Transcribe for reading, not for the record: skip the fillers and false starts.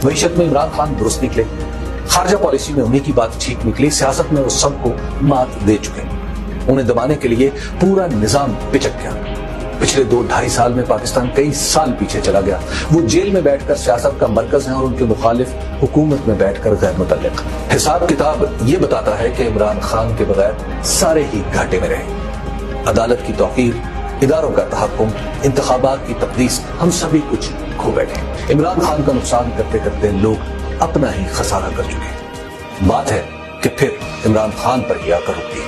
मईशत में इमरान खान दुरुस्त निकले, खारजा पॉलिसी में उन्हीं की बात ठीक निकली, सियासत में वो सबको मात दे चुके। उन्हें दबाने के लिए पूरा निजाम पिचक गया। पिछले 2-2.5 साल में पाकिस्तान कई साल पीछे चला गया। वो जेल में बैठकर सियासत का मरकज है और उनके मुखालिफ हुकूमत में बैठकर गैर मुतल्लिक। हिसाब किताब ये बताता है कि इमरान खान के बगैर सारे ही घाटे में रहे। अदालत की तौकीर, इदारों का तहक्कुम, इंतखाबात की तकदीस, हम सभी कुछ खो बैठे। इमरान खान का नुकसान करते करते लोग अपना ही खसारा कर चुके। बात है कि फिर इमरान खान पर ही आकर रुकती है।